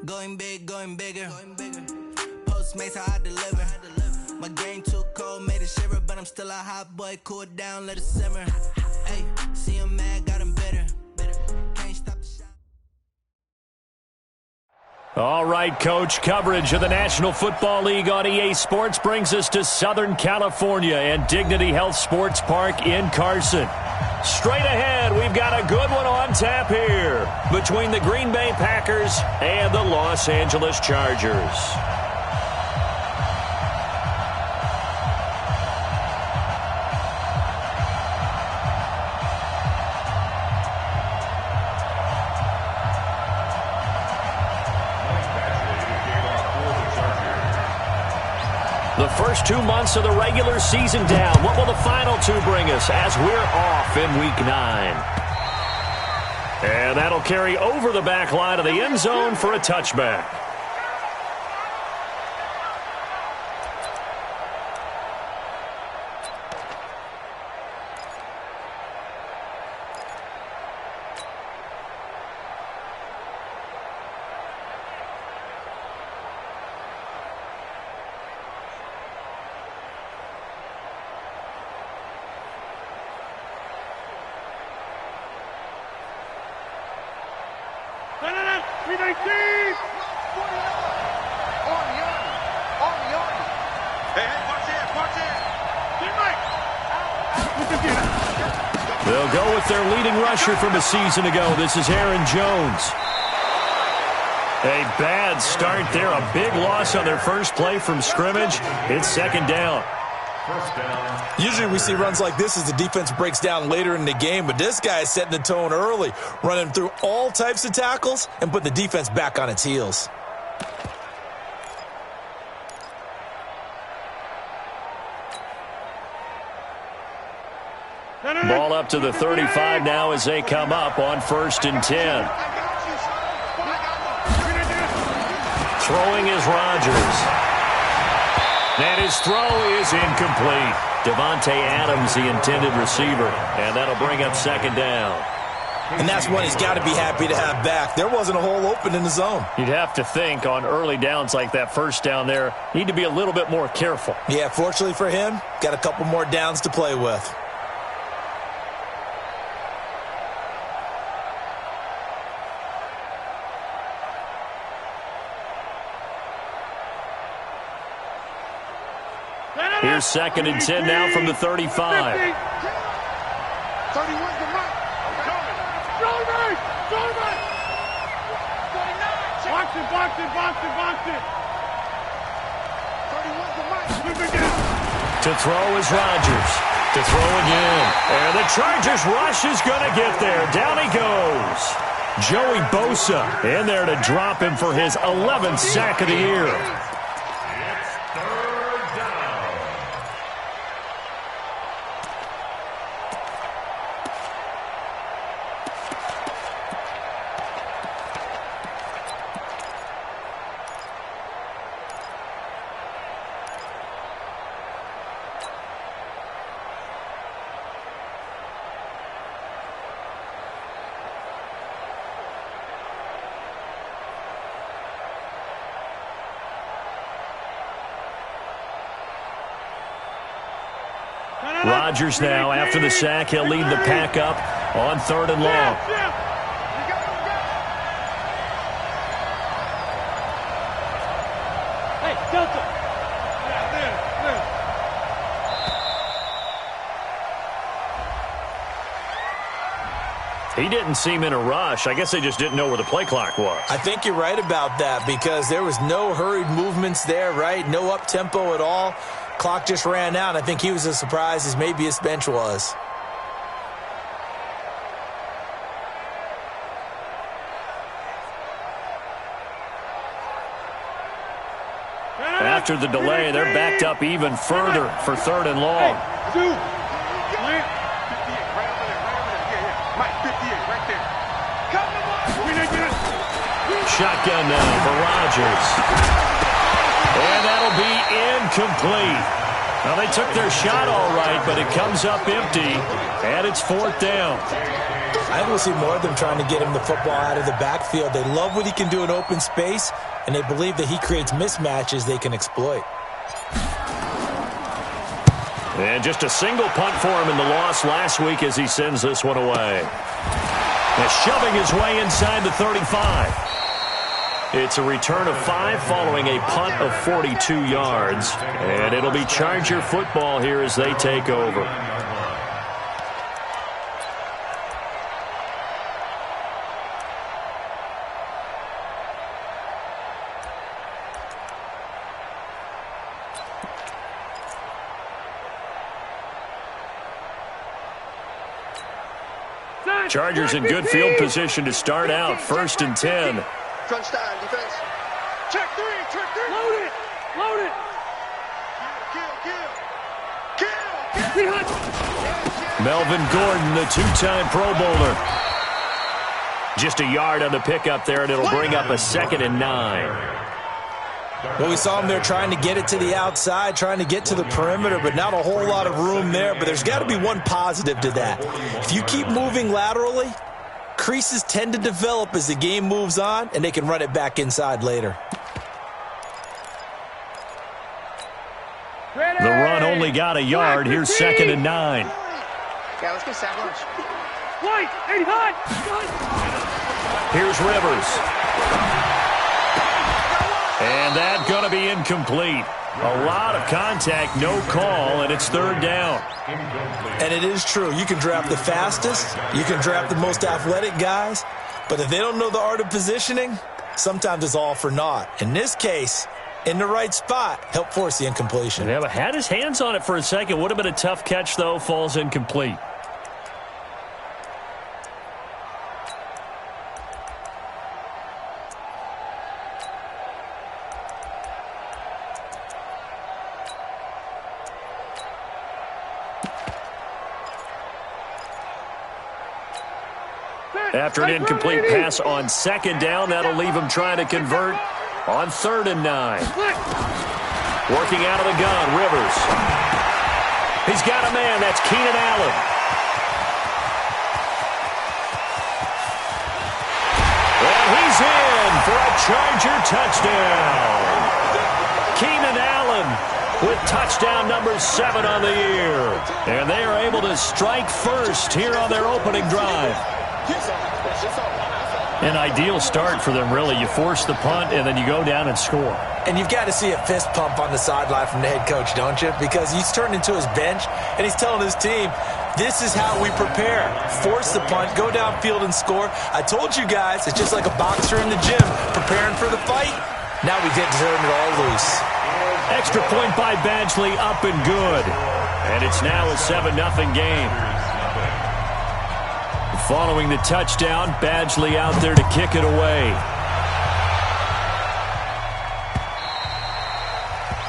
Going big, going bigger. Postmates, how I deliver. My game too cold, made it shiver, but I'm still a hot boy. Cool it down, let it simmer. Hey, see him mad, got him bitter. Can't stop the shot. All right, Coach, coverage of the National Football League on EA Sports brings us to Southern California and Dignity Health Sports Park in Carson. Straight ahead, we've got a good one on tap here between the Green Bay Packers and the Los Angeles Chargers. The first 2 months of the regular season down. What will the final two bring us as we're off in Week 9? And that'll carry over the back line of the end zone for a touchback. They'll go with their leading rusher from a season ago. This is Aaron Jones. A bad start there. A big loss on their first play from scrimmage. It's second down. Usually we see runs like this as the defense breaks down later in the game, but this guy is setting the tone early, running through all types of tackles and put the defense back on its heels. Ball up to the 35 now as they come up on 1st and 10. Throwing is Rodgers. And his throw is incomplete. Devontae Adams, the intended receiver. And that'll bring up second down. And that's one he's got to be happy to have back. There wasn't a hole open in the zone. You'd have to think on early downs like that first down there, need to be a little bit more careful. Yeah, fortunately for him, got a couple more downs to play with. Here's 2nd and 10 now from the 35. 31's the mark. Box it. 31's the mark. To throw is Rodgers. To throw again. And the Chargers rush is going to get there. Down he goes. Joey Bosa in there to drop him for his 11th sack of the year. Rodgers now, after the sack, he'll lead the pack up on 3rd and long. Hey, Delta. He didn't seem in a rush. I guess they just didn't know where the play clock was. I think you're right about that because there was no hurried movements there, right? No up-tempo at all. Clock just ran out. I think he was as surprised as maybe his bench was. After the delay, they're backed up even further for 3rd and long. Shotgun now for Rodgers. And that'll be incomplete. Now, they took their shot all right, but it comes up empty, and it's 4th down. I think we'll see more of them trying to get him the football out of the backfield. They love what he can do in open space, and they believe that he creates mismatches they can exploit. And just a single punt for him in the loss last week as he sends this one away. And shoving his way inside the 35. It's a return of 5 following a punt of 42 yards. And it'll be Charger football here as they take over. Chargers in good field position to start out. 1st and 10. Crunch time, defense. Check 3, check 3. Load it, load it. Kill. Melvin Gordon, the 2-time Pro Bowler. Just a yard on the pickup there, and it'll bring up a 2nd and 9. Well, we saw him there trying to get it to the outside, trying to get to the perimeter, but not a whole lot of room there. But there's got to be one positive to that. If you keep moving laterally, creases tend to develop as the game moves on, and they can run it back inside later. The run only got a yard. Here's 2nd and 9. Yeah, let's get sack lunch. White, 85. Here's Rivers. And that's going to be incomplete. A lot of contact, no call, and it's 3rd down. And it is true. You can draft the fastest. You can draft the most athletic guys. But if they don't know the art of positioning, sometimes it's all for naught. In this case, in the right spot, help force the incompletion. Yeah, but had his hands on it for a second. Would have been a tough catch, though. Falls incomplete. After an incomplete pass on 2nd down, that'll leave him trying to convert on 3rd and 9. Working out of the gun, Rivers. He's got a man. That's Keenan Allen. And he's in for a Charger touchdown. Keenan Allen with touchdown number 7 on the year. And they are able to strike first here on their opening drive. An ideal start for them, really. You force the punt, and then you go down and score. And you've got to see a fist pump on the sideline from the head coach, don't you? Because he's turned into his bench, and he's telling his team, this is how we prepare. Force the punt, go downfield and score. I told you guys, it's just like a boxer in the gym preparing for the fight. Now we did turn it all loose. Extra point by Badgley, up and good. And it's now a 7-0 game. Following the touchdown, Badgley out there to kick it away.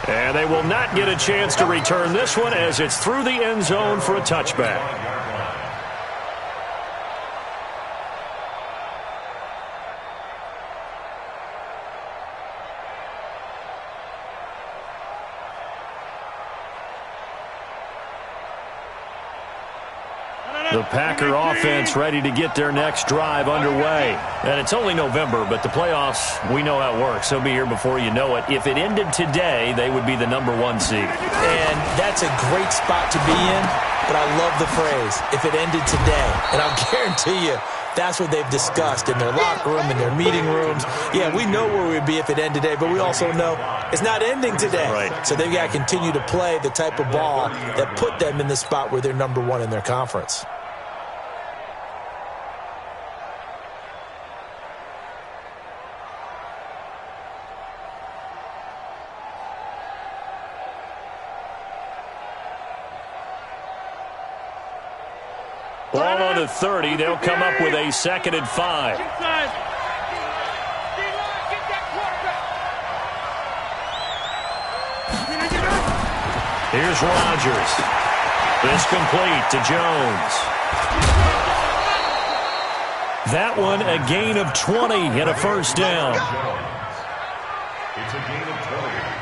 And they will not get a chance to return this one as it's through the end zone for a touchback. The Packer offense ready to get their next drive underway. And it's only November, but the playoffs, we know how it works. They'll be here before you know it. If it ended today, they would be the number 1 seed. And that's a great spot to be in, but I love the phrase, if it ended today. And I'll guarantee you, that's what they've discussed in their locker room, in their meeting rooms. Yeah, we know where we'd be if it ended today, but we also know it's not ending today. Right. So they've got to continue to play the type of ball that put them in the spot where they're number 1 in their conference. Ball on the 30. They'll come up with a 2nd and 5. Here's Rodgers. This complete to Jones. That one a gain of 20 and a 1st down.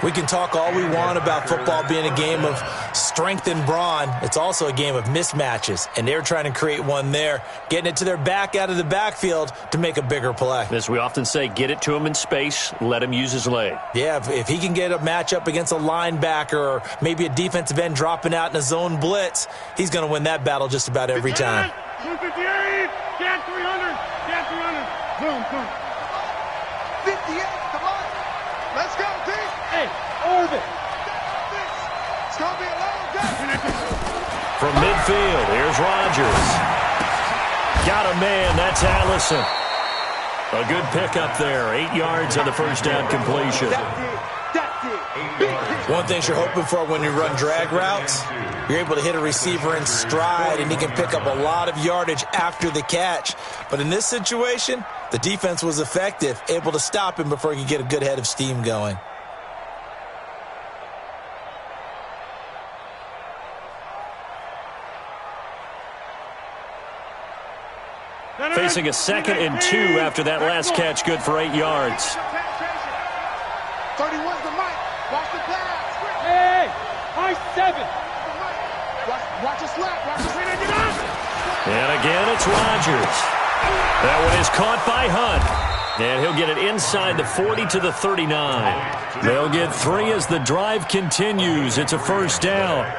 We can talk all we want about football being a game of strength and brawn. It's also a game of mismatches, and they're trying to create one there, getting it to their back out of the backfield to make a bigger play. As we often say, get it to him in space, let him use his leg. Yeah, if he can get a matchup against a linebacker or maybe a defensive end dropping out in a zone blitz, he's going to win that battle just about every time. 258, get 300, get 300. Boom, boom. 58, come on. Let's go, team. Hey, orbit. It's going to be a long day. From midfield, here's Rodgers. Got a man, that's Allison. A good pickup there, 8 yards on the first down completion. That's it. One thing you're hoping for when you run drag routes, you're able to hit a receiver in stride, and he can pick up a lot of yardage after the catch. But in this situation, the defense was effective, able to stop him before he could get a good head of steam going. Facing a 2nd and 2 after that last catch, good for 8 yards. 31's the mic. Watch the pass. Hey, high 7. Watch the slap. Watch the slap. Get up. And again, it's Rodgers. That one is caught by Hunt. And he'll get it inside the 40 to the 39. They'll get 3 as the drive continues. It's a first down.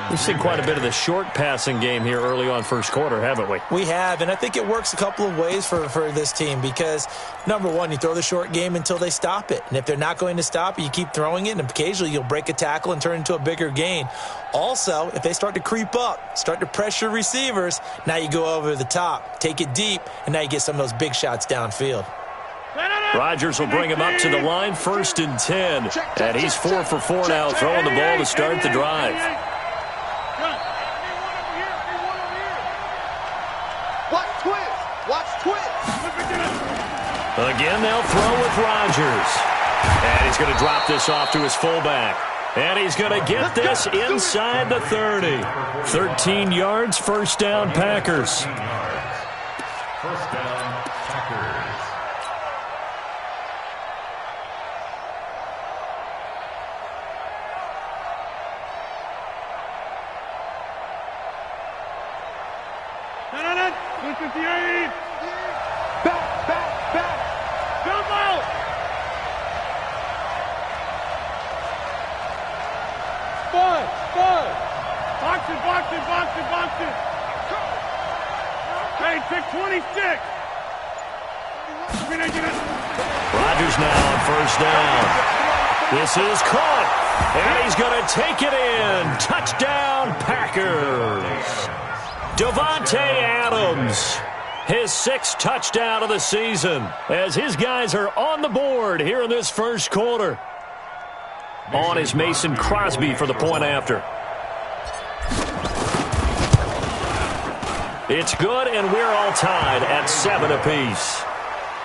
We've seen quite a bit of the short passing game here early on first quarter, haven't we? We have, and I think it works a couple of ways for this team because, number one, you throw the short game until they stop it. And if they're not going to stop it, you keep throwing it, and occasionally you'll break a tackle and turn it into a bigger gain. Also, if they start to creep up, start to pressure receivers, now you go over the top, take it deep, and now you get some of those big shots downfield. Rodgers will bring him up to the line, 1st and 10. And he's 4 for 4 now, throwing the ball to start the drive. Watch twist. Watch twist. Again, they'll throw with Rodgers. And he's going to drop this off to his fullback. And he's going to get this inside the 30. 13 yards, first down, Packers. First down, Packers. Back. Jump out. Five. Box it. Hey, pick 26. Rodgers now on first down. This is caught. And he's going to take it in. Touchdown, Packers. Davante Adams. His 6th touchdown of the season as his guys are on the board here in this first quarter. On is Mason Crosby for the point after. It's good, and we're all tied at 7 apiece.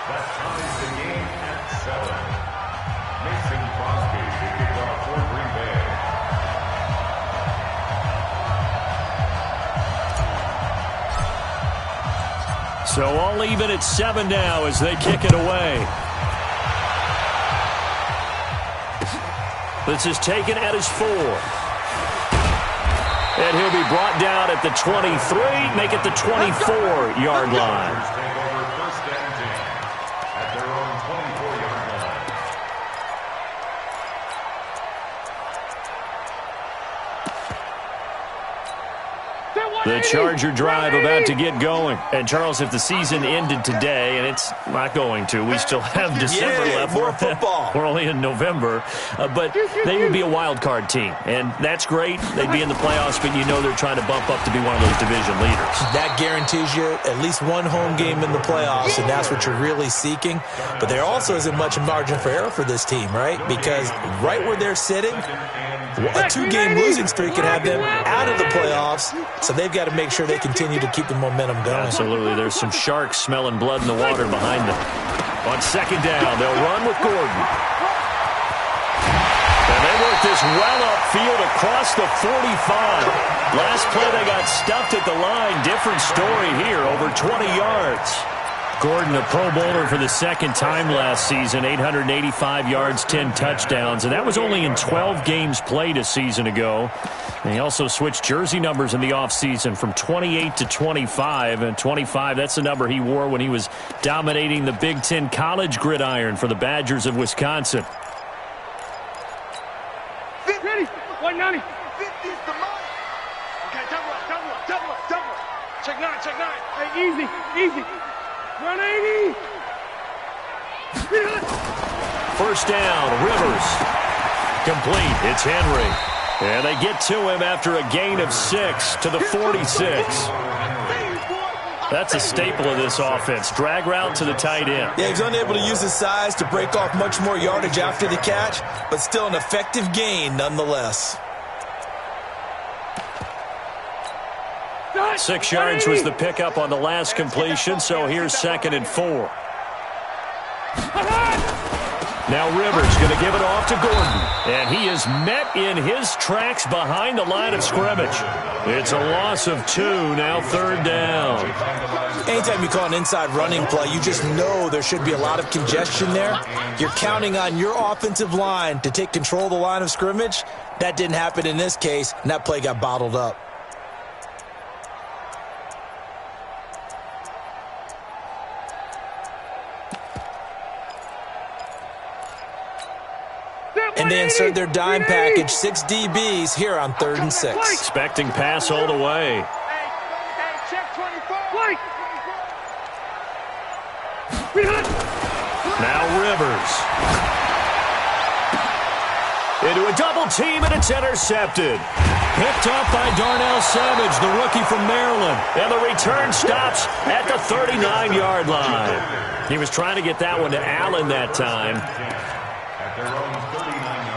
That ties the game at 7. Mason Crosby to kick off for Green Bay. So all even at 7 now as they kick it away. This is taken at his 4. And he'll be brought down at the 23, make it the 24-yard line. Take over first and 10 at their own 24-yard line. The Charger drive about to get going. And, Charles, if the season ended today, and it's not going to, we still have December left. More football. We're only in November. But they would be a wild card team. And that's great. They'd be in the playoffs, but you know they're trying to bump up to be one of those division leaders. That guarantees you at least one home game in the playoffs, and that's what you're really seeking. But there also isn't much margin for error for this team, right? Because right where they're sitting, a 2-game losing streak can have them out of the playoffs, so they've got to make sure they continue to keep the momentum going. Absolutely. There's some sharks smelling blood in the water behind them. On second down, they'll run with Gordon. And they work this well upfield across the 45. Last play, they got stuffed at the line. Different story here, over 20 yards. Gordon, a Pro Bowler for the second time last season, 885 yards, 10 touchdowns, and that was only in 12 games played a season ago. And he also switched jersey numbers in the offseason from 28 to 25, and 25, that's the number he wore when he was dominating the Big Ten college gridiron for the Badgers of Wisconsin. Ready? 190. 50's the mark. Okay, double up. Check nine. Hey, easy. 180. First down, Rivers. Complete. It's Henry. And they get to him after a gain of 6 to the 46. That's a staple of this offense. Drag route to the tight end. Yeah, he's unable to use his size to break off much more yardage after the catch, but still an effective gain nonetheless. 6 yards was the pickup on the last completion, so here's 2nd and 4. Now Rivers going to give it off to Gordon, and he is met in his tracks behind the line of scrimmage. It's a loss of 2, now 3rd down. Anytime you call an inside running play, you just know there should be a lot of congestion there. You're counting on your offensive line to take control of the line of scrimmage. That didn't happen in this case, and that play got bottled up. And they insert their dime package, 6 DBs here on 3rd and 6. Expecting pass all the way. Hey, check 24. Now Rivers. Into a double team, and it's intercepted. Picked off by Darnell Savage, the rookie from Maryland. And the return stops at the 39-yard line. He was trying to get that one to Allen that time. At their own 39-yard line.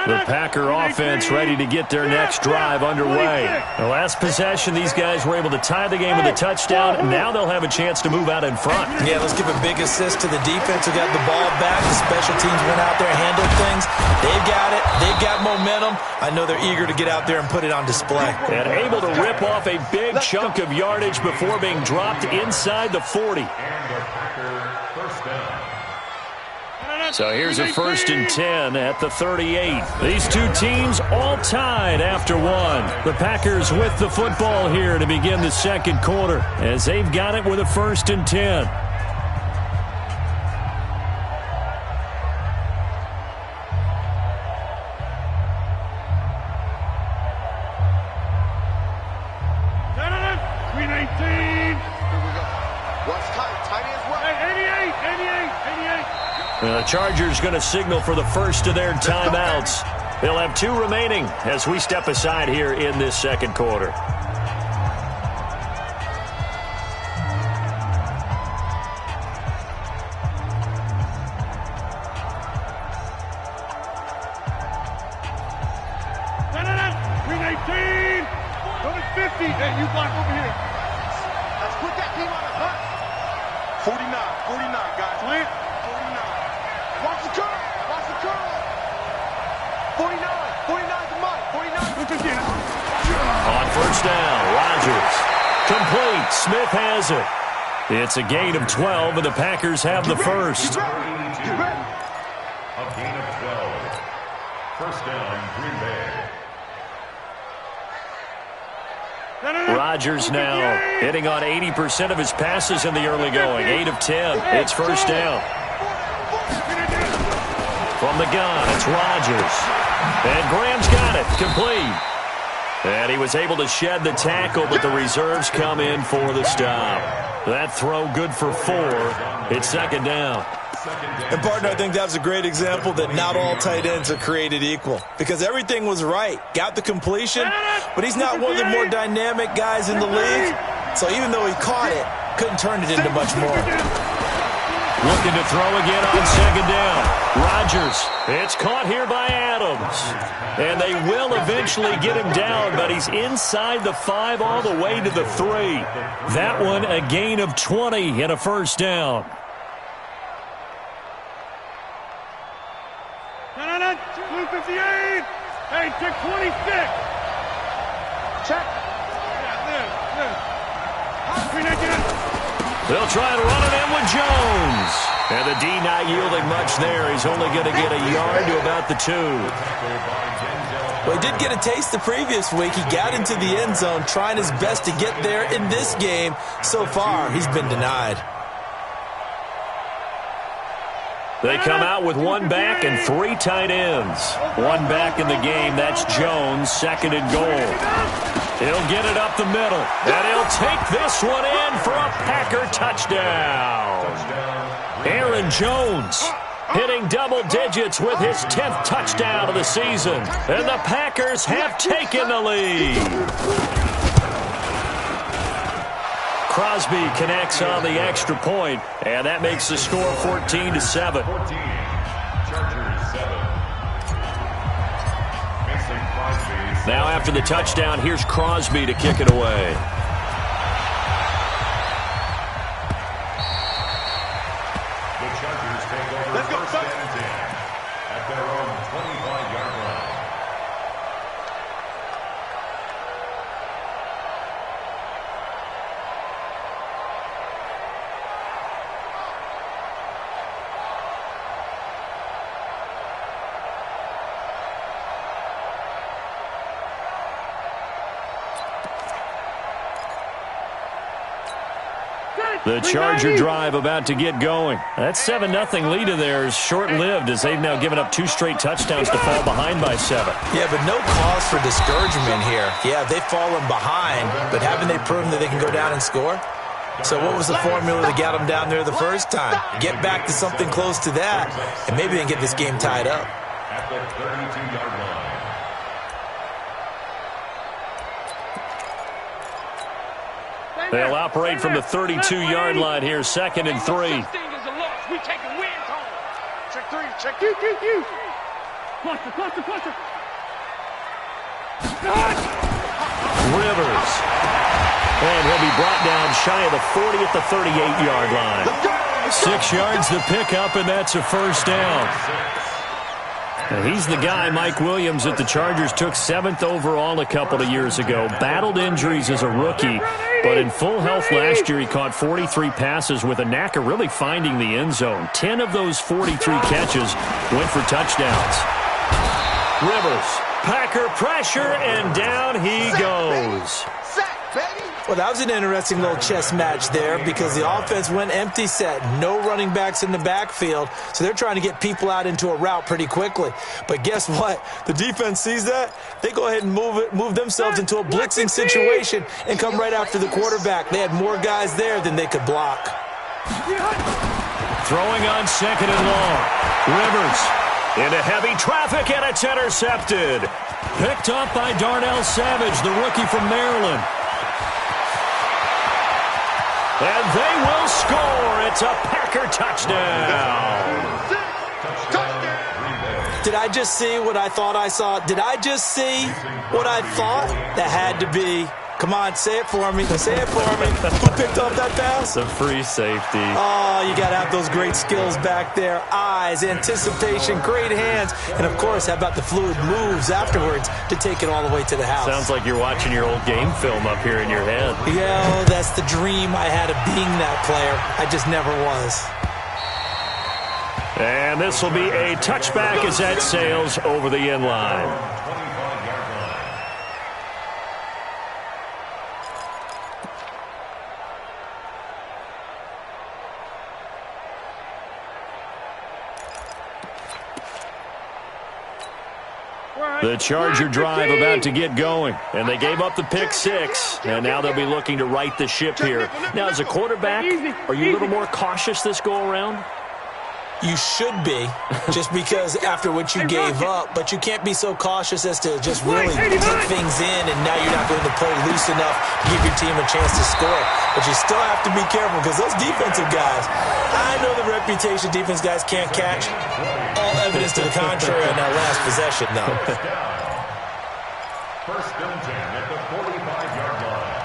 The Packer offense ready to get their next drive underway. The last possession, these guys were able to tie the game with a touchdown, and now they'll have a chance to move out in front. Yeah, let's give a big assist to the defense who got the ball back. The special teams went out there and handled things. They've got it. They've got momentum. I know they're eager to get out there and put it on display. And able to rip off a big chunk of yardage before being dropped inside the 40. And the Packer first down. So here's a 1st and 10 at the 38. These two teams all tied after one. The Packers with the football here to begin the second quarter as they've got it with a 1st and 10. The Chargers going to signal for the first of their timeouts. They'll have 2 remaining as we step aside here in this second quarter. Let's put that team on a hunt. 49, guys. Plant. 49. Watch the curve. 49's the mark. 49. On first down, Rodgers. Complete. Smith has it. It's a gain of 12, and the Packers have the first. A gain of 12. First down, Green Bay. Rodgers now hitting on 80% of his passes in the early going. 8 of 10. It's first down. From the gun, it's Rodgers. And Graham's got it. Complete. And he was able to shed the tackle, but the reserves come in for the stop. That throw good for 4. It's second down. And, partner, I think that was a great example that not all tight ends are created equal. Because everything was right. Got the completion, but he's not one of the more dynamic guys in the league. So even though he caught it, couldn't turn it into much more. Looking to throw again on second down. Rodgers. It's caught here by Adams. And they will eventually get him down, but he's inside the 5 all the way to the 3. That one a gain of 20 and a first down. No, 258. Hey, check 26. Check. They'll try and run it in with Jones. And the D not yielding much there. He's only going to get a yard to about the 2. Well, he did get a taste the previous week. He got into the end zone trying his best to get there in this game. So far, he's been denied. They come out with 1 back and 3 tight ends. 1 back in the game. That's Jones, second and goal. He'll get it up the middle, and he'll take this one in for a Packer touchdown. Aaron Jones hitting double digits with his 10th touchdown of the season, and the Packers have taken the lead. Crosby connects on the extra point, and that makes the score 14-7. Now after the touchdown, here's Crosby to kick it away. The Chargers take over first and 10 at their own 25-yard line. The Charger drive about to get going. That 7-0 lead of theirs short-lived as they've now given up 2 straight touchdowns to fall behind by 7. Yeah, but no cause for discouragement here. Yeah, they've fallen behind, but haven't they proven that they can go down and score? So what was the formula that got them down there the first time? Get back to something close to that, and maybe they can get this game tied up. At the 32-yard line. They'll operate from the 32-yard line here, second and 3. We taking wins home. Check 3, check you. Cluster. Rivers. And he'll be brought down shy of the 40 at the 38-yard line. 6 yards to pick up, and that's a first down. Now, he's the guy, Mike Williams, that the Chargers took 7th overall a couple of years ago. Battled injuries as a rookie, but in full health last year, he caught 43 passes with a knack of really finding the end zone. 10 of those 43 catches went for touchdowns. Rivers, Packer pressure, and down he goes. Well, that was an interesting little chess match there because the offense went empty set. No running backs in the backfield, so they're trying to get people out into a route pretty quickly. But guess what? The defense sees that. They go ahead and move themselves into a blitzing situation and come right after the quarterback. They had more guys there than they could block. Throwing on second and long. Rivers into heavy traffic, and it's intercepted. Picked up by Darnell Savage, the rookie from Maryland. And they will score. It's a Packer touchdown. Did I just see what I thought I saw? Did I just see what I thought? That had to be. Come on, say it for me. Say it for me. Who picked up that pass? A free safety. Oh, you got to have those great skills back there. Eyes, anticipation, great hands. And, of course, how about the fluid moves afterwards to take it all the way to the house? Sounds like you're watching your old game film up here in your head. Yeah, that's the dream I had of being that player. I just never was. And this will be a touchback as that sails over the end line. The Charger drive about to get going, and they gave up the pick 6, and now they'll be looking to right the ship here. Now, as a quarterback, are you a little more cautious this go-around? You should be, just because after what you gave up, but you can't be so cautious as to just really take things in, and now you're not going to play loose enough to give your team a chance to score. But you still have to be careful, because those defensive guys, I know the reputation defense guys can't catch. All evidence to the contrary on that last possession, though. First and 10 at the 45-yard line.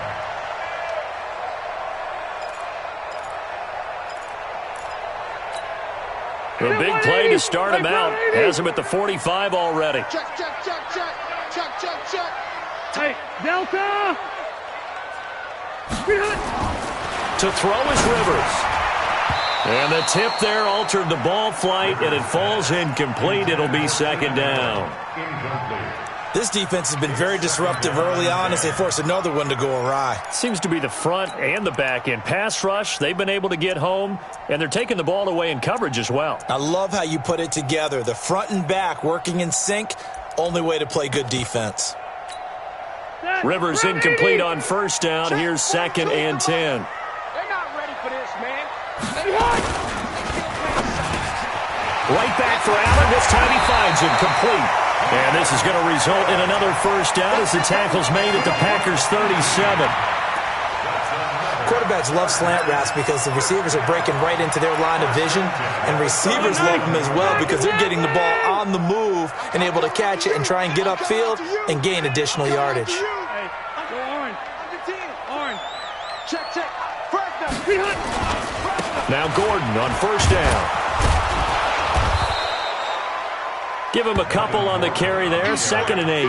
A big play to start him out. Has him at the 45 already. Check, check, check, check. Check, check, check. Hey, Delta! To throw is Rivers. And the tip there altered the ball flight, and it falls incomplete. It'll be second down. Incomplete. This defense has been very disruptive early on as they force another one to go awry. Seems to be the front and the back end. Pass rush, they've been able to get home, and they're taking the ball away in coverage as well. I love how you put it together. The front and back working in sync, only way to play good defense. Rivers incomplete on first down. Here's second and 10. They're not ready for this, man. Right back for Allen. This time he finds him complete. And this is going to result in another first down as the tackle's made at the Packers' 37. Quarterbacks love slant routes because the receivers are breaking right into their line of vision, and receivers love them as well because they're getting the ball on the move and able to catch it and try and get upfield and gain additional yardage. Hey, go orange. Orange. Check, check. First down. Now Gordon on first down. Give him a couple on the carry there. Second and 8.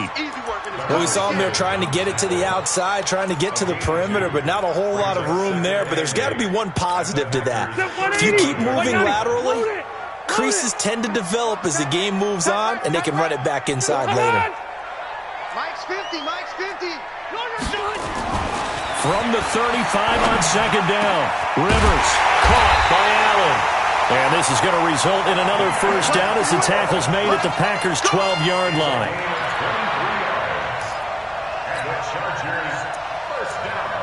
Well, we saw him there trying to get it to the outside, trying to get to the perimeter, but not a whole lot of room there. But there's got to be one positive to that. If you keep moving laterally, creases tend to develop as the game moves on, and they can run it back inside later. Mike's 50. Mike's 50. From the 35 on second down. Rivers caught by Allen. And this is going to result in another first down as the tackle's made at the Packers' 12-yard line. And the Chargers, first down.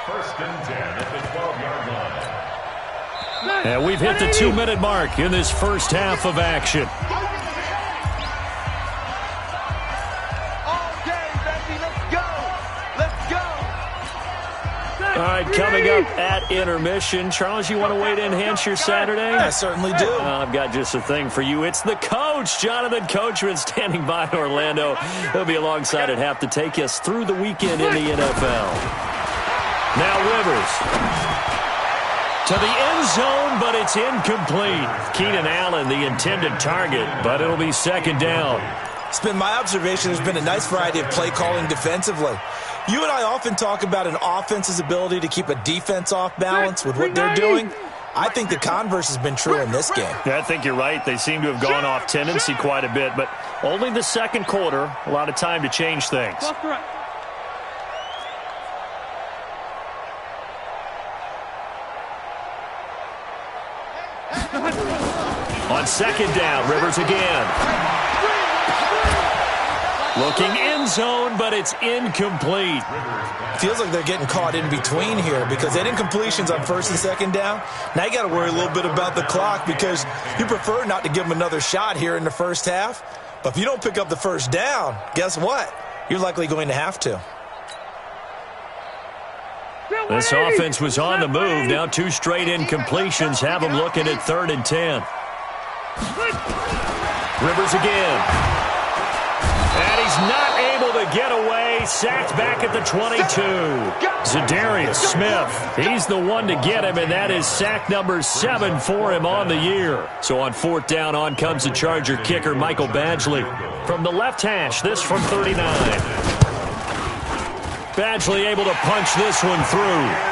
First and 10 at the 12-yard line. And we've hit the 2-minute mark in this first half of action. All day, baby. Let's go. Let's go. All right, coming up at intermission. Charles, you want to wait to enhance your Saturday? I certainly do. I've got just a thing for you. It's the coach, Jonathan Coachman, standing by in Orlando. He'll be alongside at half to take us through the weekend in the NFL. Now Rivers to the end zone, but it's incomplete. Keenan Allen, the intended target, but it'll be second down. It's been my observation there's been a nice variety of play calling defensively. You and I often talk about an offense's ability to keep a defense off balance with what they're doing. I think the converse has been true in this game. Yeah, I think you're right. They seem to have gone off tendency quite a bit, but only the second quarter, a lot of time to change things. On second down, Rivers again. Looking end zone, but it's incomplete. Feels like they're getting caught in between here because they had incompletions on first and second down. Now you got to worry a little bit about the clock because you prefer not to give them another shot here in the first half. But if you don't pick up the first down, guess what? You're likely going to have to. This offense was on the move. Now 2 straight incompletions have them looking at 3rd and 10. Rivers again. And he's not able to get away. Sacked back at the 22. Zadarius Smith, he's the one to get him, and that is sack number 7 for him on the year. So on 4th down, on comes the Charger kicker, Michael Badgley. From the left hash, this from 39. Badgley able to punch this one through.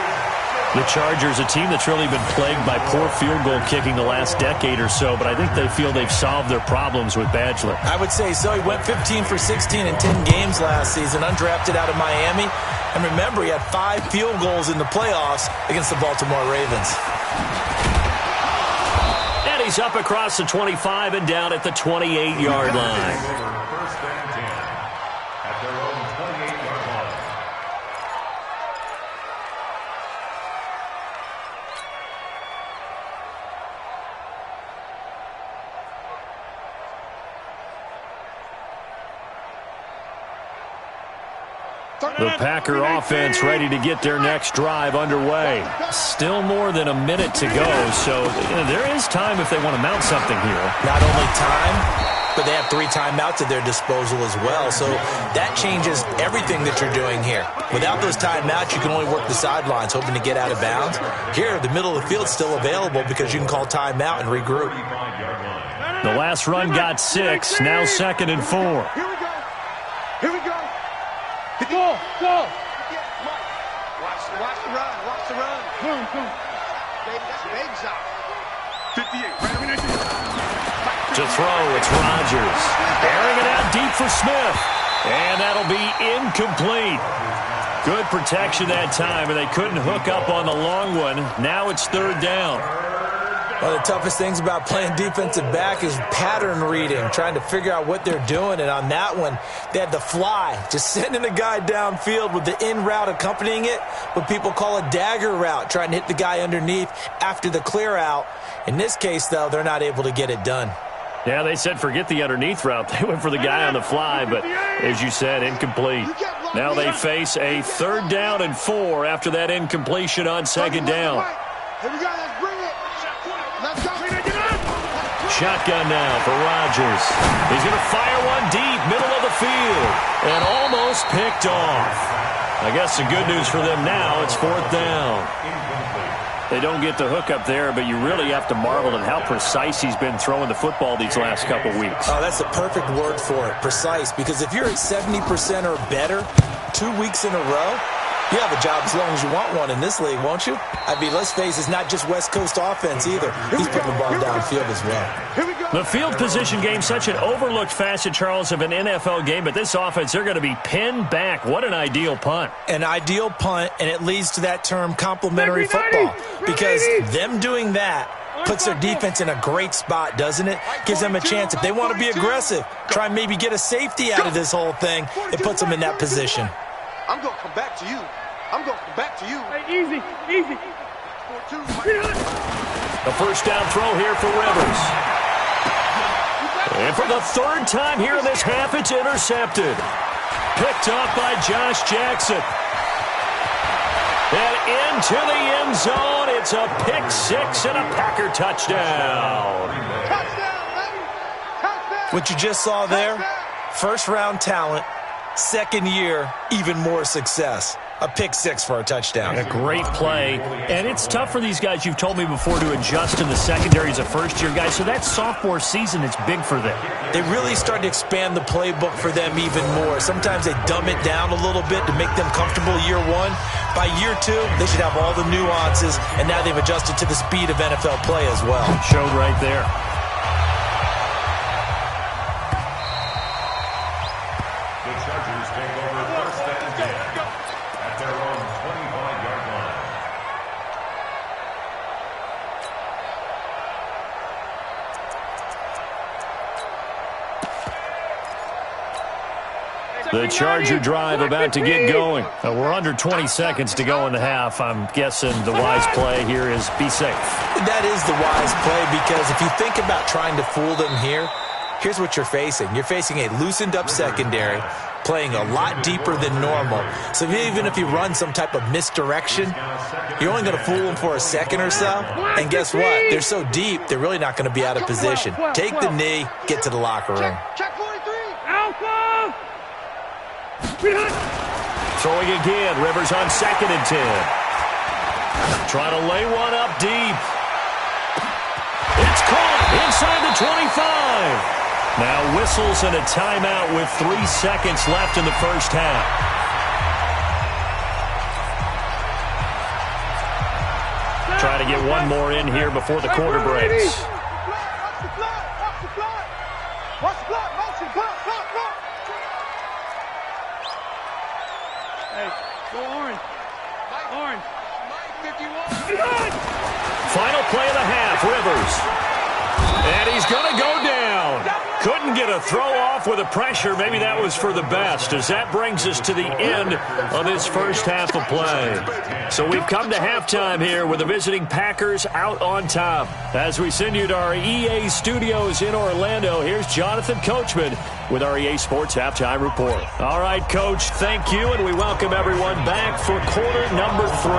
The Chargers, a team that's really been plagued by poor field goal kicking the last decade or so, but I think they feel they've solved their problems with Badgley. I would say so. He went 15 for 16 in 10 games last season, undrafted out of Miami. And remember, he had 5 field goals in the playoffs against the Baltimore Ravens. And he's up across the 25 and down at the 28-yard line. First and 10 at their own 28-yard line. The Packer offense ready to get their next drive underway. Still more than a minute to go, so there is time if they want to mount something here. Not only time, but they have 3 timeouts at their disposal as well, so that changes everything that you're doing here. Without those timeouts, you can only work the sidelines, hoping to get out of bounds. Here, the middle of the field's still available because you can call timeout and regroup. The last run got 6, now 2nd and 4. Here we go. Here we go. Go. Watch the run. Watch the run. Boom. Baby, that's an egg shot. 58. Right. To throw, it's Rodgers. Airing it out deep for Smith. And that'll be incomplete. Good protection that time, and they couldn't hook up on the long one. Now it's 3rd down. One of the toughest things about playing defensive back is pattern reading, trying to figure out what they're doing. And on that one, they had the fly, just sending a guy downfield with the in route accompanying it, what people call a dagger route, trying to hit the guy underneath after the clear out. In this case, though, they're not able to get it done. Yeah, they said forget the underneath route. They went for the guy on the fly, but as you said, incomplete. Now they face a 3rd down and 4 after that incompletion on 2nd down. Here we go. Let's bring it. Let's go. Shotgun now for Rodgers. He's going to fire one deep, middle of the field, and almost picked off. I guess the good news for them now, it's 4th down. They don't get the hook up there, but you really have to marvel at how precise he's been throwing the football these last couple weeks. Oh, that's the perfect word for it, precise, because if you're at 70% or better 2 weeks in a row, you have a job as long as you want one in this league, won't you? I mean, let's face it, it's not just West Coast offense either. He's putting the ball downfield as well. The field position game, such an overlooked facet, Charles, of an NFL game, but this offense, they're going to be pinned back. What an ideal punt. An ideal punt, and it leads to that term complementary football, because them doing that puts their defense in a great spot, doesn't it? Gives them a chance. If they want to be aggressive, try and maybe get a safety out of this whole thing, it puts them in that position. I'm going to come back to you. I'm going to come back to you. Hey, easy. 4-2. The first down throw here for Rivers. And for the 3rd time here in this half, it's intercepted. Picked off by Josh Jackson. And into the end zone, it's a pick 6 and a Packer touchdown. Touchdown, baby. Touchdown. What you just saw there, first-round talent, 2nd year, even more success. A pick 6 for a touchdown. A great play. And it's tough for these guys, you've told me before, to adjust in the secondary as a first-year guy. So that sophomore season is big for them. They really start to expand the playbook for them even more. Sometimes they dumb it down a little bit to make them comfortable year 1. By year 2, they should have all the nuances, and now they've adjusted to the speed of NFL play as well. Showed right there. The Chargers take over 1st and 10 at their own 25-yard line. The Charger drive about to get going. We're under 20 seconds to go in the half. I'm guessing the wise play here is be safe. That is the wise play, because if you think about trying to fool them here, here's what you're facing. You're facing a loosened-up secondary, playing a lot deeper than normal. So even if you run some type of misdirection, you're only going to fool them for a second or so. And guess what? They're so deep, they're really not going to be out of position. Take the knee, get to the locker room. Check 43. Alpha! Throwing again, Rivers on 2nd and 10. Trying to lay one up deep. It's caught inside the 25. Now whistles and a timeout with 3 seconds left in the first half. Try to get one more in here before the quarter breaks. Watch the block. Motion. Block. Hey, go orange. Orange. Final play of the half, Rivers. And he's going to go down. Couldn't get a throw off with a pressure. Maybe that was for the best, as that brings us to the end of this first half of play. So we've come to halftime here with the visiting Packers out on top. As we send you to our EA studios in Orlando, here's Jonathan Coachman with our EA Sports Halftime Report. All right, Coach, thank you, and we welcome everyone back for quarter number 3.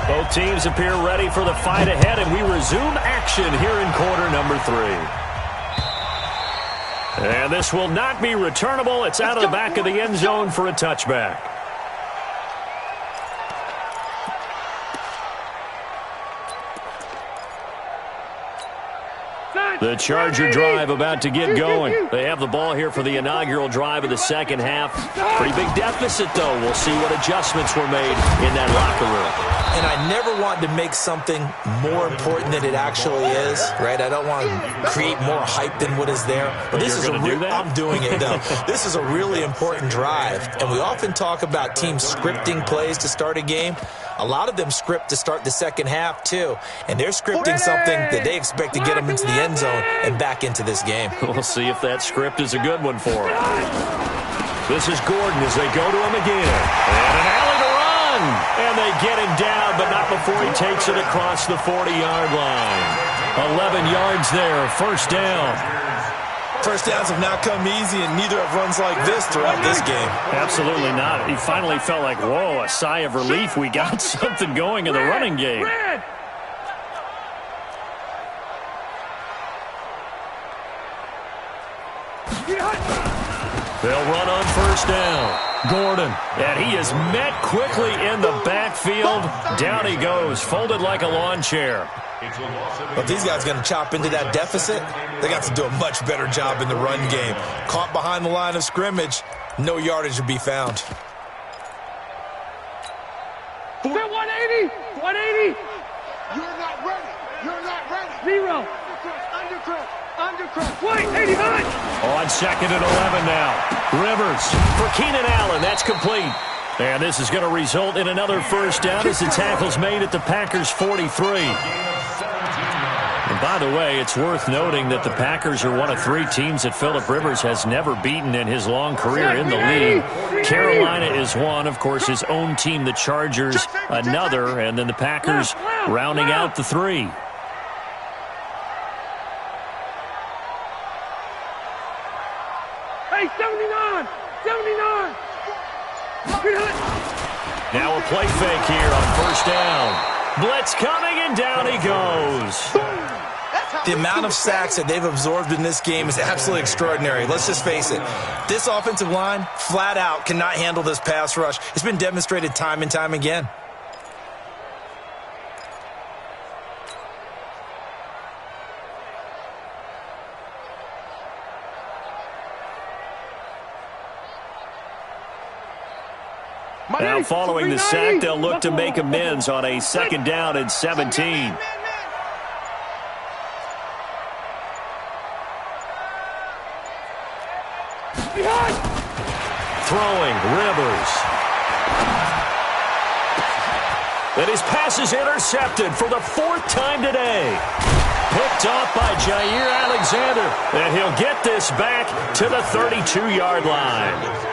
Both teams appear ready for the fight ahead, and we resume action here in quarter number 3. And this will not be returnable. It's out of the back of the end zone for a touchback. The Charger drive about to get going. They have the ball here for the inaugural drive of the second half. Pretty big deficit, though. We'll see what adjustments were made in that locker room. And I never want to make something more important than it actually is, right? I don't want to create more hype than what is there. But this is I'm doing it, though. This is a really important drive. And we often talk about teams scripting plays to start a game. A lot of them script to start the second half, too. And they're scripting something that they expect to get them into the end zone and back into this game. We'll see if that script is a good one for them. This is Gordon as they go to him again. And an alley to run. And they get him down, but not before he takes it across the 40-yard line. 11 yards there, first down. First downs have not come easy, and neither have runs like this throughout this game. Absolutely not. He finally felt like, whoa, a sigh of relief. We got something going in the running game. They'll run on first down. Gordon, and he is met quickly in the backfield. Down he goes, folded like a lawn chair. But these guys are going to chop into that deficit. They got to do a much better job in the run game. Caught behind the line of scrimmage, no yardage to be found. 180! 180! You're not ready. You're not ready. 0. Undercross. Wait, 89! On second and 11 now. Rivers for Keenan Allen. That's complete. And this is going to result in another first down as the tackle's made at the Packers' 43. And by the way, it's worth noting that the Packers are one of 3 teams that Phillip Rivers has never beaten in his long career in the league. Carolina is one, of course, his own team, the Chargers, another, and then the Packers rounding out the 3. Hey, 79! 79! Now a play fake here on first down. Blitz coming, and down he goes. The amount of sacks that they've absorbed in this game is absolutely extraordinary. Let's just face it. This offensive line, flat out, cannot handle this pass rush. It's been demonstrated time and time again. Now following the sack, they'll look to make amends on a second down and 17. Throwing, Rivers. And his pass is intercepted for the 4th time today. Picked off by Jair Alexander. And he'll get this back to the 32-yard line.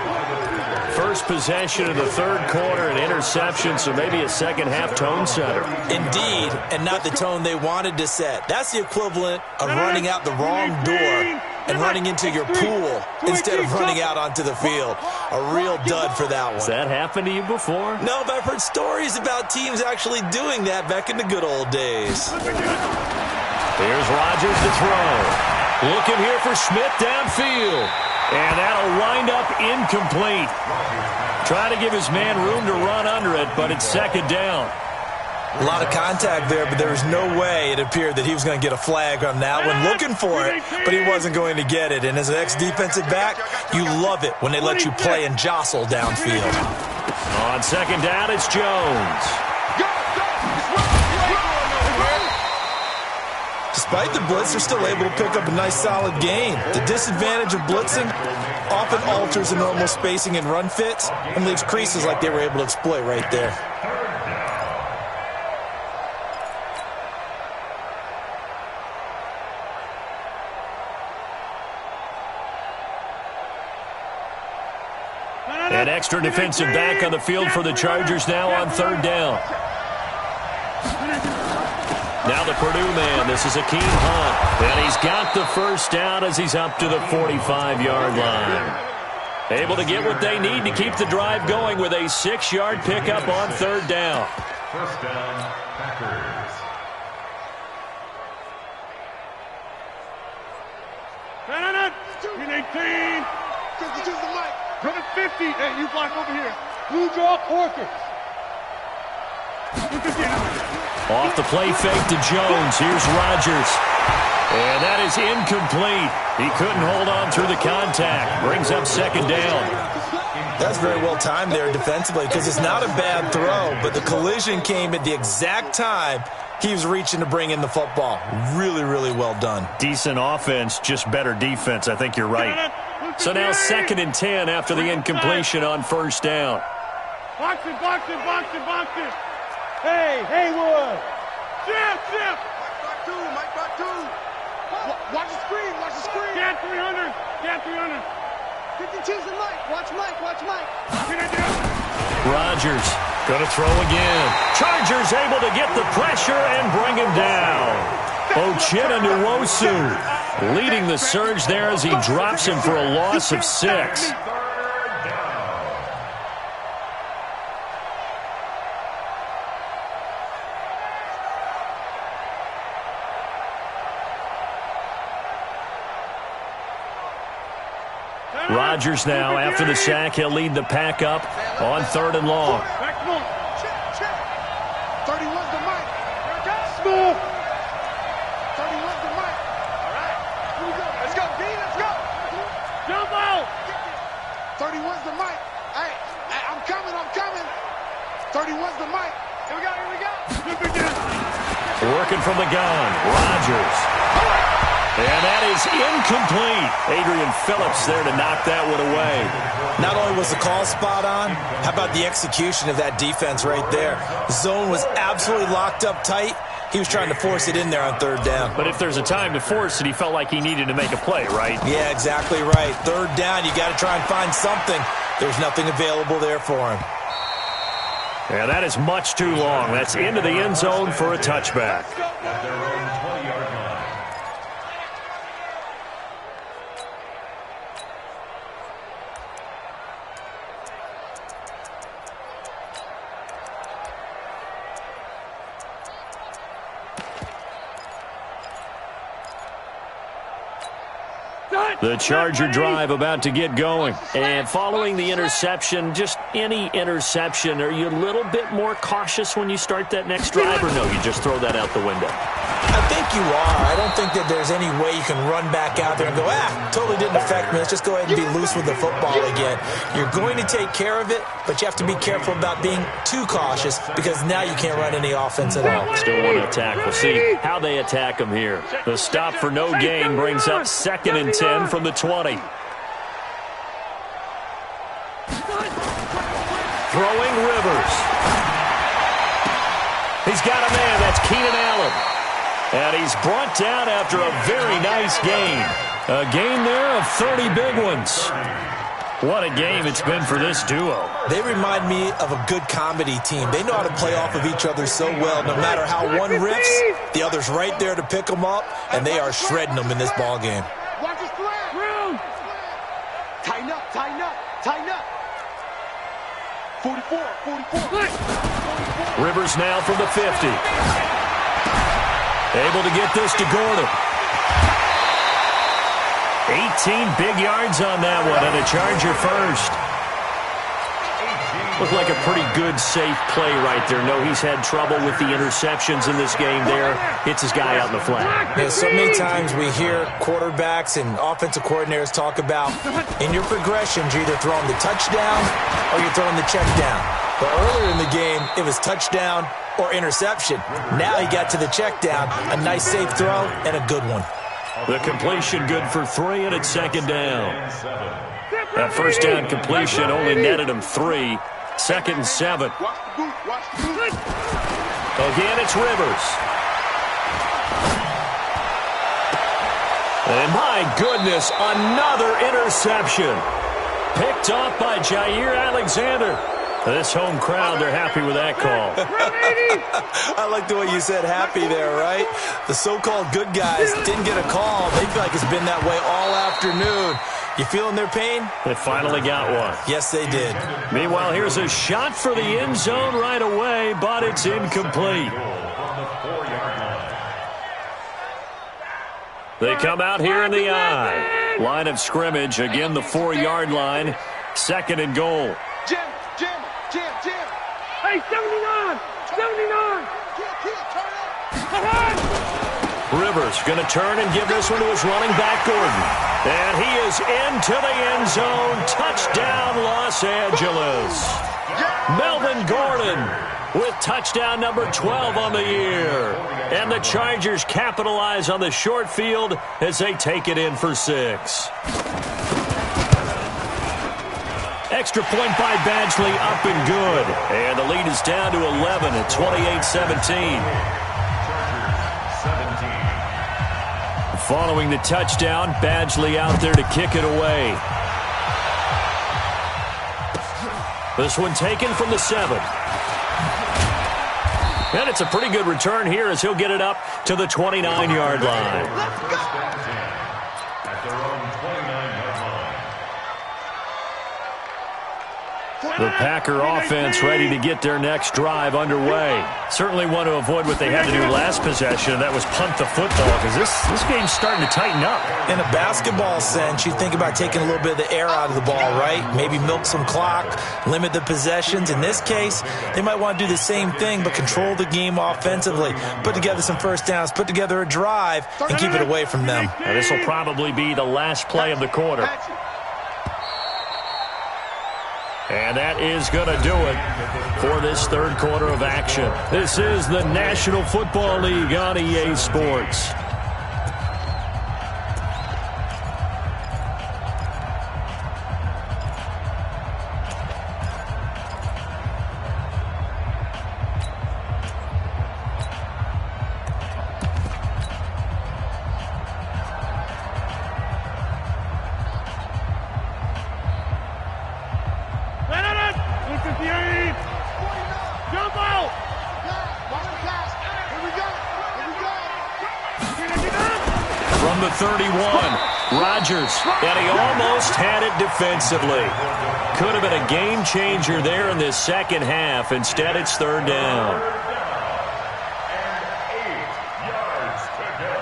First possession of the third quarter, an interception, so maybe a second-half tone setter. Indeed, and not the tone they wanted to set. That's the equivalent of running out the wrong door and running into your pool instead of running out onto the field. A real dud for that one. Has that happened to you before? No, but I've heard stories about teams actually doing that back in the good old days. Here's Rodgers to throw. Looking here for Smith downfield. And that'll wind up incomplete. Trying to give his man room to run under it, but it's second down. A lot of contact there, but there was no way it appeared that he was going to get a flag on that one. Looking for it, but he wasn't going to get it. And as an ex-defensive back, you love it when they let you play and jostle downfield. On second down, it's Jones. Despite the blitz, they're still able to pick up a nice, solid gain. The disadvantage of blitzing often alters the normal spacing and run fits and leaves creases like they were able to exploit right there. An extra defensive back on the field for the Chargers now on third down. Now the Purdue man, this is Akeem Hunt. And he's got the first down as he's up to the 45-yard line. Able to get what they need to keep the drive going with a 6-yard pickup on third down. First down, Packers. Cannon! 18! 52's the mic. Come at 50. Hey, you block over here. Blue draw quarters. Off the play fake to Jones. Here's Rodgers. And that is incomplete. He couldn't hold on through the contact. Brings up second down. That's very well timed there defensively because it's not a bad throw, but the collision came at the exact time he was reaching to bring in the football. Really, really well done. Decent offense, just better defense. I think you're right. So now 2nd and 10 after the incompletion on first down. Box it, box it, box it, box it. Hey, Haywood. Chip. Mike back two. Watch the screen, watch the screen. Get 300. 52's the mic. Watch Mike. Rodgers going to throw again. Chargers able to get the pressure and bring him down. Uchenna leading the surge there as he drops him for a loss of 6. Rodgers now, after the sack, he'll lead the pack up on 3rd and long. Check. 31's the mic. Smooth. 31's the mic. All right. Here we go. Let's go, D. Let's go. Jump out. 31's the mic. Hey, I'm coming. 31's the mic. Here we go. Working from the gun, Rodgers. And that is incomplete. Adrian Phillips there to knock that one away. Not only was the call spot on, how about the execution of that defense right there? Zone was absolutely locked up tight. He was trying to force it in there on 3rd down. But if there's a time to force it, he felt like he needed to make a play, right? Yeah, exactly right. 3rd down, you got to try and find something. There's nothing available there for him. Yeah, that is much too long. That's into the end zone for a touchback. At their own 20-yard line. The Charger drive about to get going. And following the interception, just any interception, are you a little bit more cautious when you start that next drive, or no, you just throw that out the window? I think you are. I don't think that there's any way you can run back out there and go, totally didn't affect me. Let's just go ahead and be loose with the football again. You're going to take care of it, but you have to be careful about being too cautious because now you can't run any offense at all. Still want to attack. We'll see how they attack him here. The stop for no gain brings up 2nd and 10 from the 20. Throwing Rivers. He's got a man. That's Keenan Allen. And he's brought down after a very nice gain. A gain there of 30 big ones. What a game it's been for this duo. They remind me of a good comedy team. They know how to play off of each other so well. No matter how one rips, the other's right there to pick them up, and they are shredding them in this ball game. Watch the slant. Tighten up. 44. Rivers now from the 50. Able to get this to Gordon. 18 big yards on that one, and a Charger first. Looked like a pretty good, safe play right there. No, he's had trouble with the interceptions in this game there. Hits his guy out in the flat. Yeah, so many times we hear quarterbacks and offensive coordinators talk about in your progressions, you're either throwing the touchdown or you're throwing the check down. But earlier in the game, it was touchdown or interception. Now he got to the check down, a nice safe throw, and a good one. The completion good for 3, and it's 2nd down. That first down completion only netted him 3. 2nd and 7. Again, it's Rivers. And my goodness, another interception. Picked off by Jair Alexander. This home crowd, they're happy with that call. I like the way you said happy there, right? The so-called good guys didn't get a call. They feel like it's been that way all afternoon. You feeling their pain? They finally got one. Yes, they did. Meanwhile, here's a shot for the end zone right away, but it's incomplete. They come out here in the I. Line of scrimmage, again the 4-yard line. 2nd and goal. Jim. Hey, 79! 79! Rivers going to turn and give this one to his running back, Gordon. And he is into the end zone. Touchdown, Los Angeles. Melvin Gordon with touchdown number 12 on the year. And the Chargers capitalize on the short field as they take it in for 6. Extra point by Badgley, up and good. And the lead is down to 11 at 28-17. Following the touchdown, Badgley out there to kick it away. This one taken from the 7. And it's a pretty good return here as he'll get it up to the 29-yard line. Let's go! At their own 29-yard line. The Packer offense ready to get their next drive underway. Certainly want to avoid what they had to do last possession, and that was punt the football, because this game's starting to tighten up. In a basketball sense, you think about taking a little bit of the air out of the ball, right? Maybe milk some clock, limit the possessions. In this case, they might want to do the same thing, but control the game offensively. Put together some first downs, put together a drive, and keep it away from them. Now, this will probably be the last play of the quarter. And that is going to do it for this third quarter of action. This is the National Football League on EA Sports. From the 31, Rodgers, and he almost had it defensively. Could have been a game changer there in this second half. Instead, it's third down. And 8 yards to go.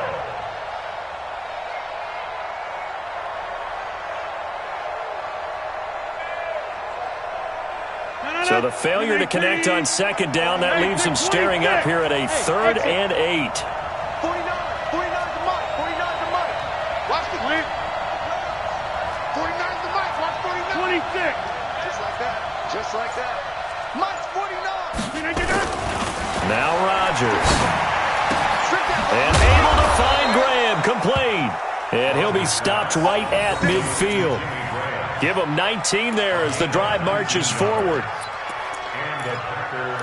So the failure to connect on second down, that leaves him staring up here at a 3rd and 8. 49's the mic. 49's the mic. Watch the win. 49's the mic. Watch 49. 26. Just like that. Just like that. Mike's 49. Now Rodgers. And able to find Graham. Complete. And he'll be stopped right at midfield. Give him 19 there as the drive marches forward.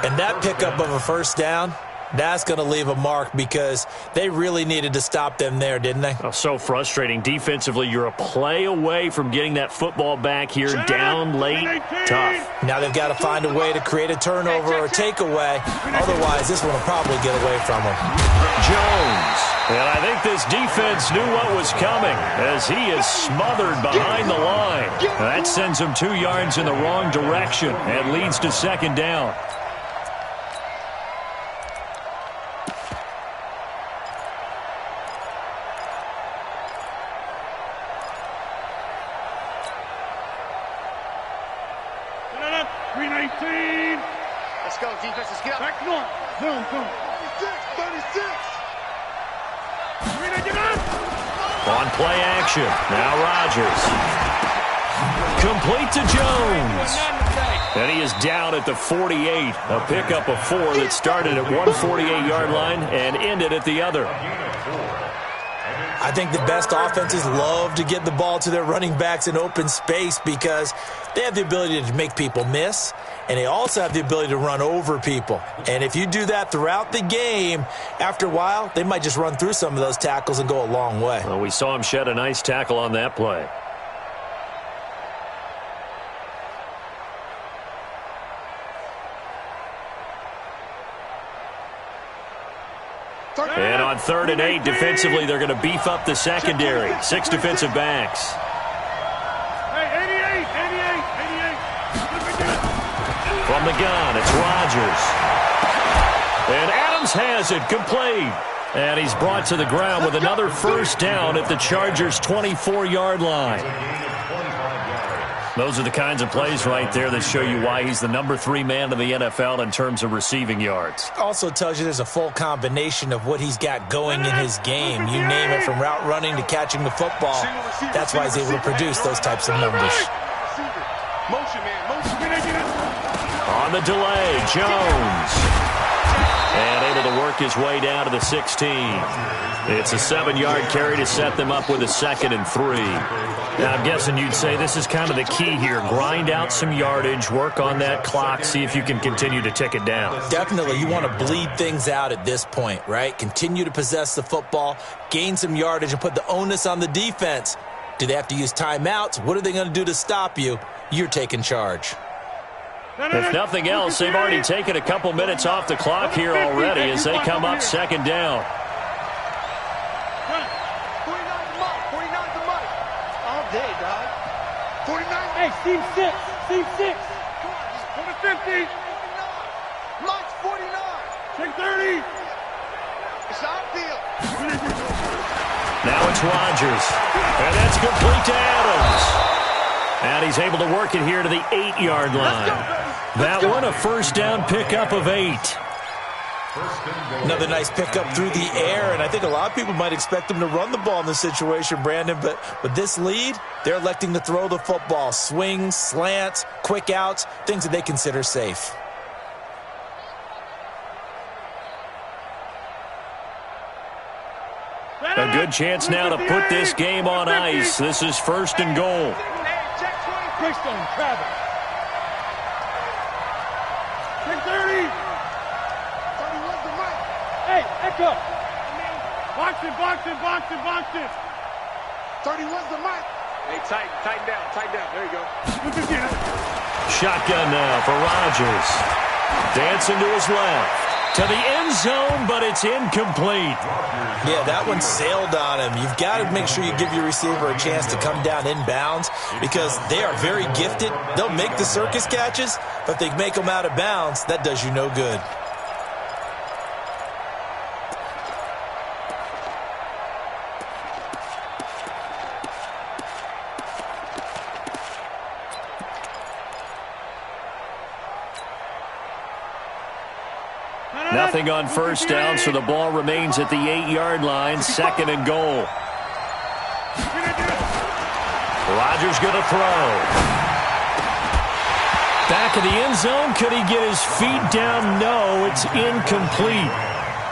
And that pickup of a first down, that's going to leave a mark because they really needed to stop them there, didn't they? Oh, so frustrating. Defensively, you're a play away from getting that football back here down late. Tough. Now they've got to find a way to create a turnover or a takeaway. Otherwise, this one will probably get away from them. Jones. And I think this defense knew what was coming as he is smothered behind the line. And that sends him 2 yards in the wrong direction and leads to second down. Let's go, defense. Let's get back north. Boom, boom. 36. On play action. Now Rodgers. Complete to Jones. And he is down at the 48. A pickup of 4 that started at one 48-yard line and ended at the other. I think the best offenses love to get the ball to their running backs in open space because they have the ability to make people miss, and they also have the ability to run over people. And if you do that throughout the game, after a while, they might just run through some of those tackles and go a long way. Well, we saw him shed a nice tackle on that play. And on 3rd and 8, defensively, they're going to beef up the secondary. 6 defensive backs. From the gun, it's Rodgers. And Adams has it, complete. And he's brought to the ground with another first down at the Chargers' 24-yard line. Those are the kinds of plays right there that show you why he's the number 3 man in the NFL in terms of receiving yards. Also tells you there's a full combination of what he's got going in his game. You name it, from route running to catching the football. That's why he's able to produce those types of numbers. On the delay, Jones. And able to work his way down to the 16. It's a 7-yard carry to set them up with a 2nd and 3. Now, I'm guessing you'd say this is kind of the key here. Grind out some yardage, work on that clock, see if you can continue to tick it down. Definitely. You want to bleed things out at this point, right? Continue to possess the football, gain some yardage, and put the onus on the defense. Do they have to use timeouts? What are they going to do to stop you? You're taking charge. If nothing else, they've already taken a couple minutes off the clock here already as they come up 2nd down. 49's the mic. All day, dog. 49. Hey, Steve 6. Steve 6. Come on, just put it 50. Mike's 49. Take 30. It's outfield. Now it's Rodgers. And that's complete to Adams. And he's able to work it here to the 8-yard line. That one, a first down pickup of 8. Another nice pickup through the air, and I think a lot of people might expect them to run the ball in this situation, Brandon, but with this lead, they're electing to throw the football. Swings, slants, quick outs, things that they consider safe. A good chance now to put this game on ice. This is 1st and goal. Greystone, Travis. Take 30. 31's the mic. Hey, Echo. Box it. 31's the mic. Hey, tighten down. There you go. Shotgun now for Rodgers. Dancing to his left. To the end zone, but it's incomplete. Yeah, that one sailed on him. You've got to make sure you give your receiver a chance to come down inbounds because they are very gifted. They'll make the circus catches, but if they make them out of bounds, that does you no good. Nothing on first down, so the ball remains at the 8-yard line, 2nd and goal. Rodgers going to throw. Back of the end zone. Could he get his feet down? No, it's incomplete.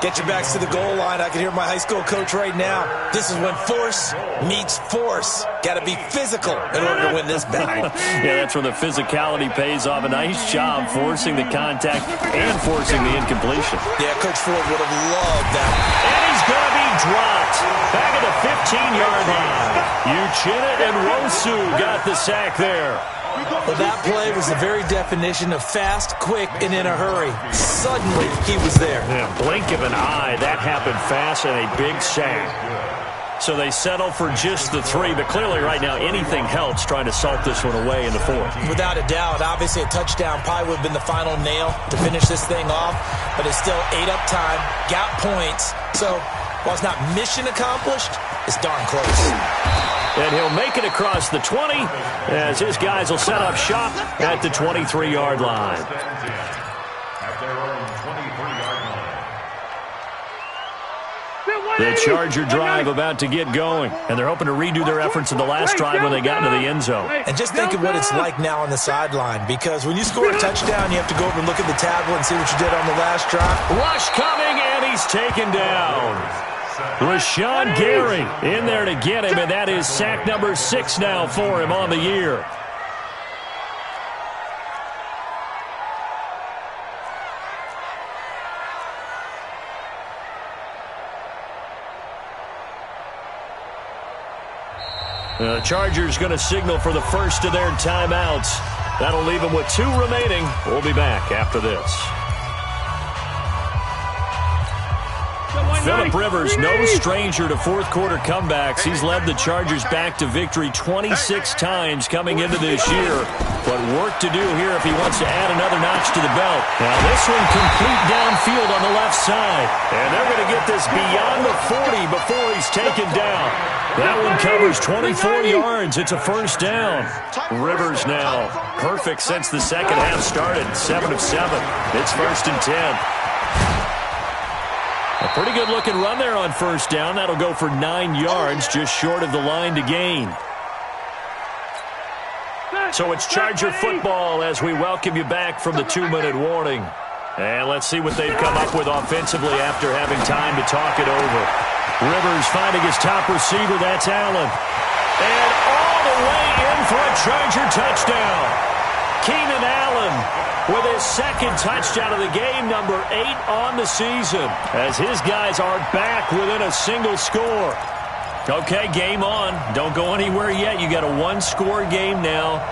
Get your backs to the goal line. I can hear my high school coach right now. This is when force meets force. Got to be physical in order to win this battle. Yeah, that's where the physicality pays off. A nice job forcing the contact and forcing the incompletion. Yeah, Coach Ford would have loved that. And he's going to be dropped. Back at the 15-yard line. Uchenna and Wosu got the sack there. Well, that play was the very definition of fast, quick, and in a hurry. Suddenly, he was there. Yeah, blink of an eye. That happened fast and a big sack. So they settle for just the 3, but clearly right now anything helps trying to salt this one away in the 4th. Without a doubt, obviously a touchdown probably would have been the final nail to finish this thing off, but it's still ate up time, got points. So while it's not mission accomplished, it's darn close. And he'll make it across the 20 as his guys will set up shop at the 23-yard line. At their own 23-yard line. The Charger drive about to get going, and they're hoping to redo their efforts in the last drive when they got into the end zone. And just think of what it's like now on the sideline, because when you score a touchdown, you have to go over and look at the tablet and see what you did on the last drive. Rush coming, and he's taken down. Rashawn Gary in there to get him, and that is sack number 6 now for him on the year. The Chargers going to signal for the first of their timeouts. That'll leave them with 2 remaining. We'll be back after this. Phillip Rivers, no stranger to fourth-quarter comebacks. He's led the Chargers back to victory 26 times coming into this year. But work to do here if he wants to add another notch to the belt. Now this one complete downfield on the left side. And they're going to get this beyond the 40 before he's taken down. That one covers 24 yards. It's a first down. Rivers now perfect since the second half started. 7 of 7. It's 1st and 10. A pretty good-looking run there on first down. That'll go for 9 yards, just short of the line to gain. So it's Charger football as we welcome you back from the 2-minute warning. And let's see what they've come up with offensively after having time to talk it over. Rivers finding his top receiver. That's Allen. And all the way in for a Charger touchdown. Keenan Allen with his second touchdown of the game, number 8 on the season, as his guys are back within a single score. Okay, game on. Don't go anywhere yet. You got a one-score game now.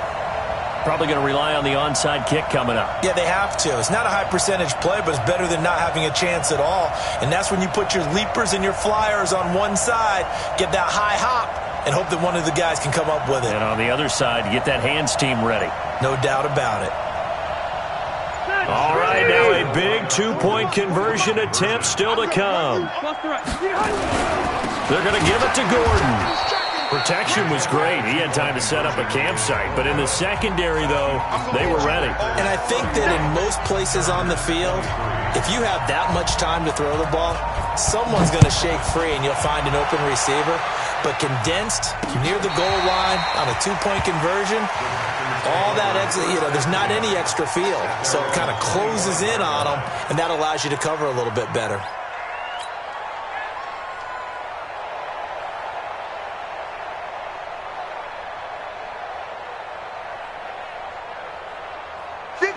Probably going to rely on the onside kick coming up. Yeah, they have to. It's not a high-percentage play, but it's better than not having a chance at all. And that's when you put your leapers and your flyers on one side, get that high hop, and hope that one of the guys can come up with it. And on the other side, get that hands team ready. No doubt about it. All right, now a big two-point conversion attempt still to come. They're going to give it to Gordon. Protection was great. He had time to set up a campsite. But in the secondary, though, they were ready. And I think that in most places on the field, if you have that much time to throw the ball, someone's going to shake free and you'll find an open receiver. But condensed, near the goal line on a two-point conversion, all that extra, there's not any extra field. So it kind of closes in on them, and that allows you to cover a little bit better.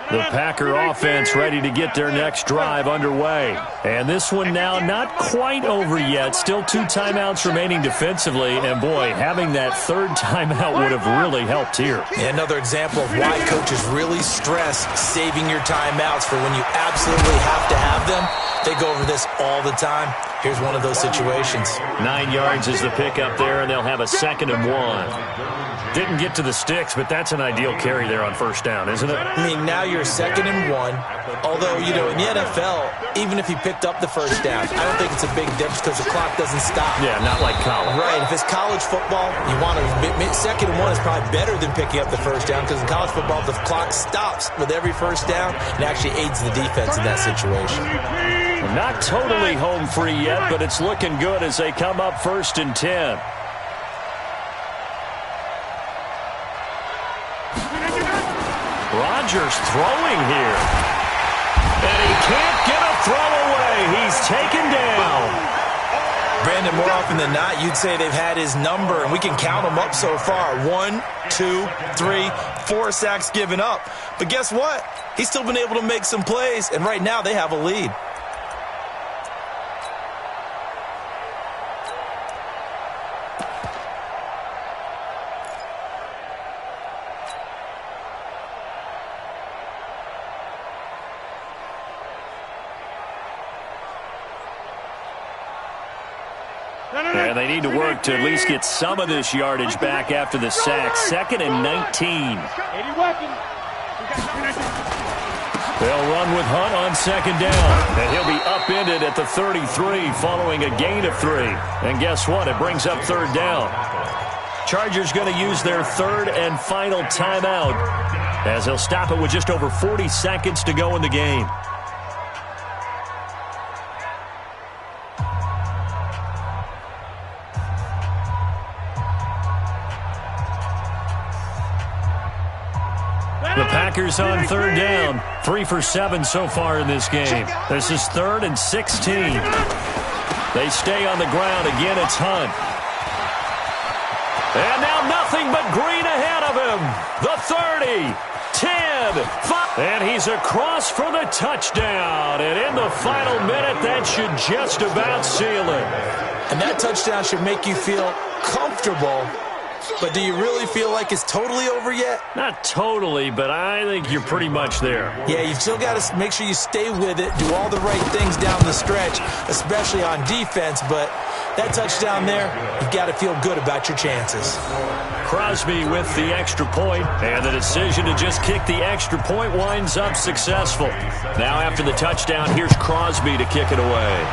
The Packer offense ready to get their next drive underway. And this one now not quite over yet. Still 2 timeouts remaining defensively. And, boy, having that third timeout would have really helped here. Yeah, another example of why coaches really stress saving your timeouts for when you absolutely have to have them. They go over this all the time. Here's one of those situations. 9 yards is the pickup there, and they'll have a 2nd and 1. Didn't get to the sticks, but that's an ideal carry there on first down, isn't it? I mean, now you're 2nd and 1. Although, in the NFL, even if you picked up the first down, I don't think it's a big difference because the clock doesn't stop. Yeah, not like college. Right. If it's college football, you want to 2nd and 1 is probably better than picking up the first down because in college football, the clock stops with every first down and actually aids the defense in that situation. Not totally home free yet, but it's looking good as they come up 1st and 10. Rodgers throwing here. And he can't get a throw away. He's taken down. Brandon, more often than not, you'd say they've had his number, and we can count them up so far. 1, 2, 3, 4 sacks given up. But guess what? He's still been able to make some plays, and right now they have a lead. And they need to work to at least get some of this yardage back after the sack. 2nd and 19. They'll run with Hunt on 2nd down. And he'll be upended at the 33 following a gain of 3. And guess what? It brings up 3rd down. Chargers going to use their 3rd and final timeout as they'll stop it with just over 40 seconds to go in the game. The Packers on 3rd down. 3 for 7 so far in this game. This is 3rd and 16. They stay on the ground. Again, it's Hunt. And now nothing but green ahead of him. The 30, 10, 5. And he's across for the touchdown. And in the final minute, that should just about seal it. And that touchdown should make you feel comfortable But do you really feel like it's totally over yet? Not totally, but I think you're pretty much there. Yeah, you've still got to make sure you stay with it, do all the right things down the stretch, especially on defense. But that touchdown there, you've got to feel good about your chances. Crosby with the extra point, and the decision to just kick the extra point winds up successful. Now after the touchdown, here's Crosby to kick it away.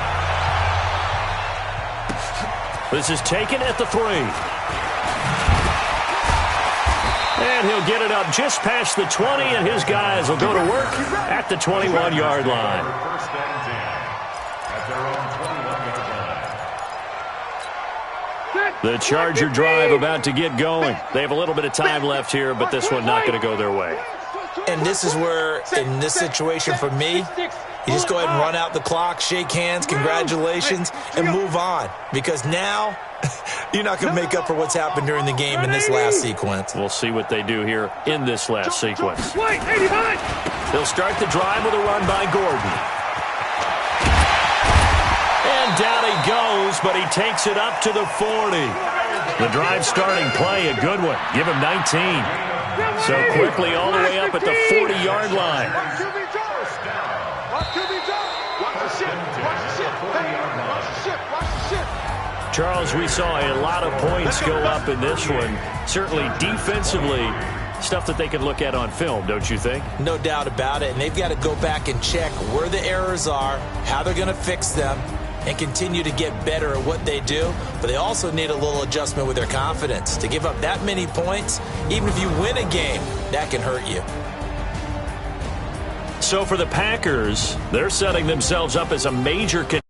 This is taken at the 3. And he'll get it up just past the 20, and his guys will go to work at the 21-yard line. First and 10 at their own 21-yard line. The Charger drive about to get going. They have a little bit of time left here, but this one not going to go their way. And this is where, in this situation for me, you just go ahead and run out the clock, shake hands, congratulations, and move on. Because now, you're not going to make up for what's happened during the game in this last sequence. We'll see what they do here in this last sequence. They'll start the drive with a run by Gordon. And down he goes, but he takes it up to the 40. The drive starting play, a good one. Give him 19. So quickly all the way up at the 40-yard line. Charles, we saw a lot of points go up in this one. Certainly defensively, stuff that they can look at on film, don't you think? No doubt about it. And they've got to go back and check where the errors are, how they're going to fix them, and continue to get better at what they do. But they also need a little adjustment with their confidence. To give up that many points, even if you win a game, that can hurt you. So for the Packers, they're setting themselves up as a major contender.